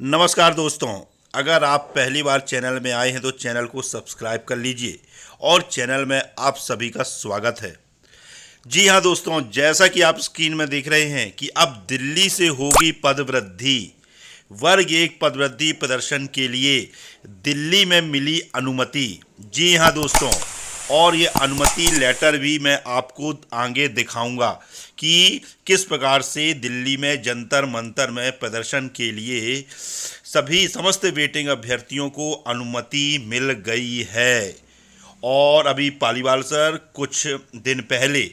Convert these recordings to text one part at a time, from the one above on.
नमस्कार दोस्तों। अगर आप पहली बार चैनल में आए हैं तो चैनल को सब्सक्राइब कर लीजिए और चैनल में आप सभी का स्वागत है। जी हाँ दोस्तों, जैसा कि आप स्क्रीन में देख रहे हैं कि अब दिल्ली से होगी पदवृद्धि। वर्ग एक पदवृद्धि प्रदर्शन के लिए दिल्ली में मिली अनुमति। जी हाँ दोस्तों, और ये अनुमति लेटर भी मैं आपको आगे दिखाऊंगा कि किस प्रकार से दिल्ली में जंतर मंतर में प्रदर्शन के लिए सभी समस्त वेटिंग अभ्यर्थियों को अनुमति मिल गई है। और अभी पालीवाल सर कुछ दिन पहले,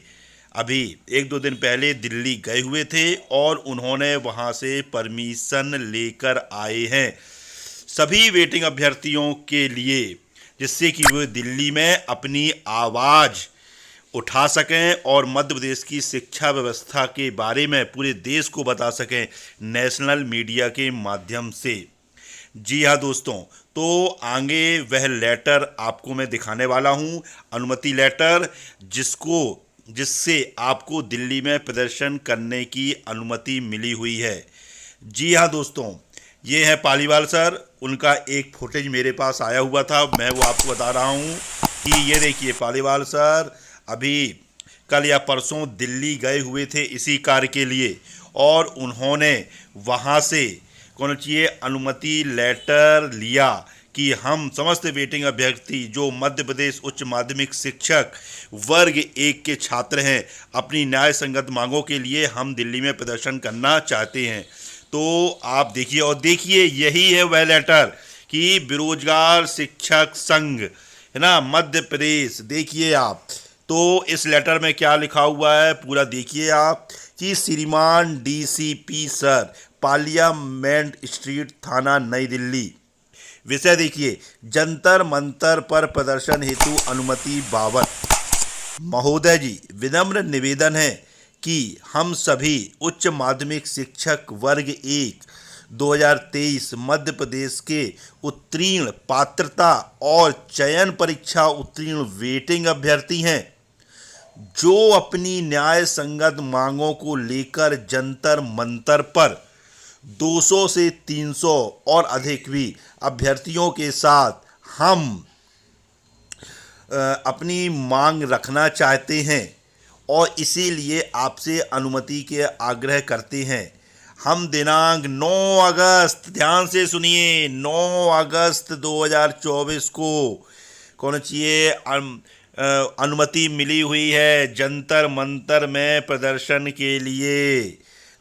अभी एक दो दिन पहले दिल्ली गए हुए थे और उन्होंने वहाँ से परमिशन लेकर आए हैं सभी वेटिंग अभ्यर्थियों के लिए, जिससे कि वे दिल्ली में अपनी आवाज़ उठा सकें और मध्य प्रदेश की शिक्षा व्यवस्था के बारे में पूरे देश को बता सकें नेशनल मीडिया के माध्यम से। जी हाँ दोस्तों, तो आगे वह लेटर आपको मैं दिखाने वाला हूँ, अनुमति लेटर, जिससे आपको दिल्ली में प्रदर्शन करने की अनुमति मिली हुई है। जी हाँ दोस्तों, ये है पालीवाल सर, उनका एक फुटेज मेरे पास आया हुआ था, मैं वो आपको बता रहा हूँ कि ये देखिए पालीवाल सर अभी कल या परसों दिल्ली गए हुए थे इसी कार्य के लिए, और उन्होंने वहाँ से कौन चाहिए अनुमति लेटर लिया कि हम समस्त वेटिंग अभ्यर्थी जो मध्य प्रदेश उच्च माध्यमिक शिक्षक वर्ग एक के छात्र हैं, अपनी न्याय संगत मांगों के लिए हम दिल्ली में प्रदर्शन करना चाहते हैं। तो आप देखिए, और देखिए यही है वह लेटर कि बेरोजगार शिक्षक संघ है ना मध्य प्रदेश। देखिए आप, तो इस लेटर में क्या लिखा हुआ है पूरा देखिए आप कि श्रीमान डीसीपी सर, पार्लियामेंट स्ट्रीट, थाना, नई दिल्ली। विषय देखिए, जंतर मंतर पर प्रदर्शन हेतु अनुमति बाबत। महोदय जी, विनम्र निवेदन है कि हम सभी उच्च माध्यमिक शिक्षक वर्ग एक 2023 मध्य प्रदेश के उत्तीर्ण पात्रता और चयन परीक्षा उत्तीर्ण वेटिंग अभ्यर्थी हैं, जो अपनी न्याय संगत मांगों को लेकर जंतर मंतर पर 200 से 300 और अधिक भी अभ्यर्थियों के साथ हम अपनी मांग रखना चाहते हैं और इसीलिए आपसे अनुमति के आग्रह करते हैं। हम दिनांक 9 अगस्त, ध्यान से सुनिए, 9 अगस्त 2024 को कौन चाहिए अनुमति मिली हुई है जंतर मंतर में प्रदर्शन के लिए।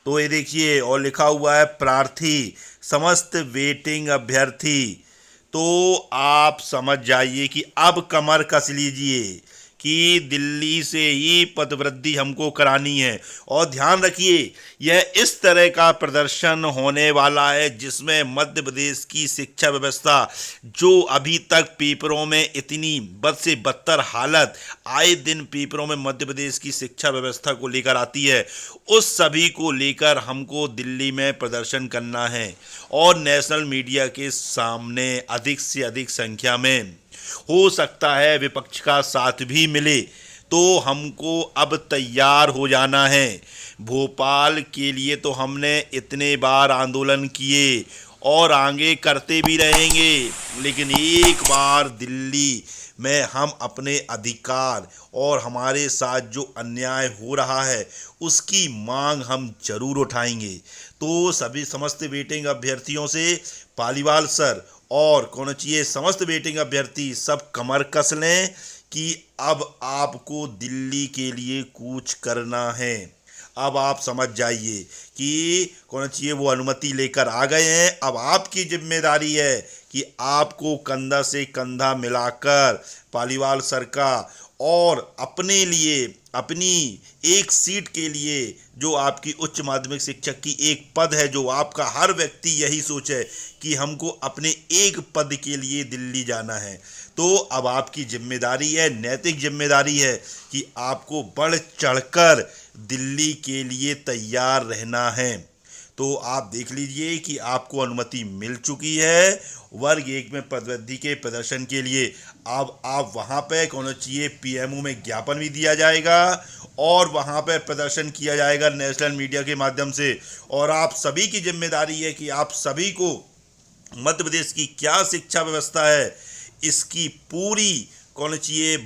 तो ये देखिए, और लिखा हुआ है प्रार्थी समस्त वेटिंग अभ्यर्थी। तो आप समझ जाइए कि अब कमर कस लीजिए कि दिल्ली से ही पदवृद्धि हमको करानी है। और ध्यान रखिए, यह इस तरह का प्रदर्शन होने वाला है जिसमें मध्य प्रदेश की शिक्षा व्यवस्था, जो अभी तक पेपरों में इतनी बद से बदतर हालत आए दिन पेपरों में मध्य प्रदेश की शिक्षा व्यवस्था को लेकर आती है, उस सभी को लेकर हमको दिल्ली में प्रदर्शन करना है और नेशनल मीडिया के सामने अधिक से अधिक संख्या में, हो सकता है विपक्ष का साथ भी मिले, तो हमको अब तैयार हो जाना है। भोपाल के लिए तो हमने इतने बार आंदोलन किए और आगे करते भी रहेंगे, लेकिन एक बार दिल्ली में हम अपने अधिकार और हमारे साथ जो अन्याय हो रहा है उसकी मांग हम जरूर उठाएंगे। तो सभी समस्त वेटिंग अभ्यर्थियों से पालीवाल सर और कौन चाहिए समस्त वेटिंग अभ्यर्थी सब कमर कस लें कि अब आपको दिल्ली के लिए कूच करना है। अब आप समझ जाइए कि कौन चाहिए वो अनुमति लेकर आ गए हैं। अब आपकी जिम्मेदारी है कि आपको कंधा से कंधा मिलाकर पालीवाल सर का और अपने लिए, अपनी एक सीट के लिए, जो आपकी उच्च माध्यमिक शिक्षक की एक पद है, जो आपका हर व्यक्ति यही सोचे कि हमको अपने एक पद के लिए दिल्ली जाना है, तो अब आपकी जिम्मेदारी है, नैतिक जिम्मेदारी है कि आपको बढ़ चढ़कर दिल्ली के लिए तैयार रहना है। तो आप देख लीजिए कि आपको अनुमति मिल चुकी है वर्ग एक में पदवृद्धि के प्रदर्शन के लिए। अब आप वहाँ पे कौन चाहिए पीएमओ में ज्ञापन भी दिया जाएगा और वहाँ पे प्रदर्शन किया जाएगा नेशनल मीडिया के माध्यम से। और आप सभी की जिम्मेदारी है कि आप सभी को मध्य प्रदेश की क्या शिक्षा व्यवस्था है, इसकी पूरी कौन चाहिए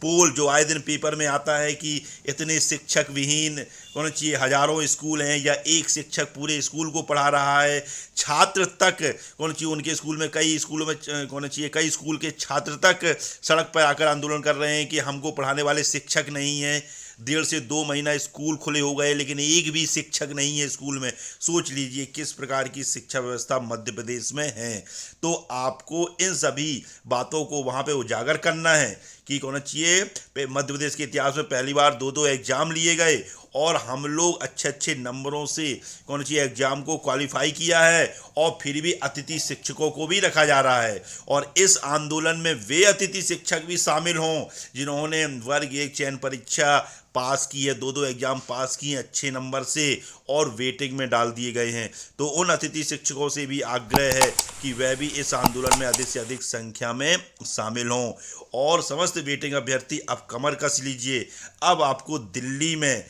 पोल जो आए दिन पेपर में आता है कि इतने शिक्षक विहीन कौन चाहिए हजारों स्कूल हैं या एक शिक्षक पूरे स्कूल को पढ़ा रहा है, छात्र तक कौन चाहिए उनके स्कूल में कई स्कूलों में कौन चाहिए कई स्कूल के छात्र तक सड़क पर आकर आंदोलन कर रहे हैं कि हमको पढ़ाने वाले शिक्षक नहीं हैं। 1.5 से 2 महीना स्कूल खुले हो गए लेकिन एक भी शिक्षक नहीं है स्कूल में। सोच लीजिए किस प्रकार की शिक्षा व्यवस्था मध्य प्रदेश में है। तो आपको इन सभी बातों को वहाँ पे उजागर करना है कि कौन चाहिए मध्य प्रदेश के इतिहास में पहली बार 2-2 एग्जाम लिए गए और हम लोग अच्छे अच्छे नंबरों से कौन सी एग्जाम को क्वालिफाई किया है, और फिर भी अतिथि शिक्षकों को भी रखा जा रहा है। और इस आंदोलन में वे अतिथि शिक्षक भी शामिल हों जिन्होंने वर्ग 1 चयन परीक्षा पास की है, 2-2 एग्जाम पास किए अच्छे नंबर से और वेटिंग में डाल दिए गए हैं। तो उन अतिथि शिक्षकों से भी आग्रह है कि वह भी इस आंदोलन में अधिक से अधिक संख्या में शामिल हों। और समस्त वेटिंग अभ्यर्थी अब कमर कस लीजिए, अब आपको दिल्ली में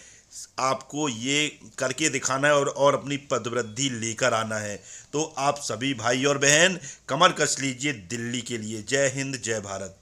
आपको ये करके दिखाना है और अपनी पदवृद्धि लेकर आना है। तो आप सभी भाई और बहन कमर कस लीजिए दिल्ली के लिए। जय हिंद, जय भारत।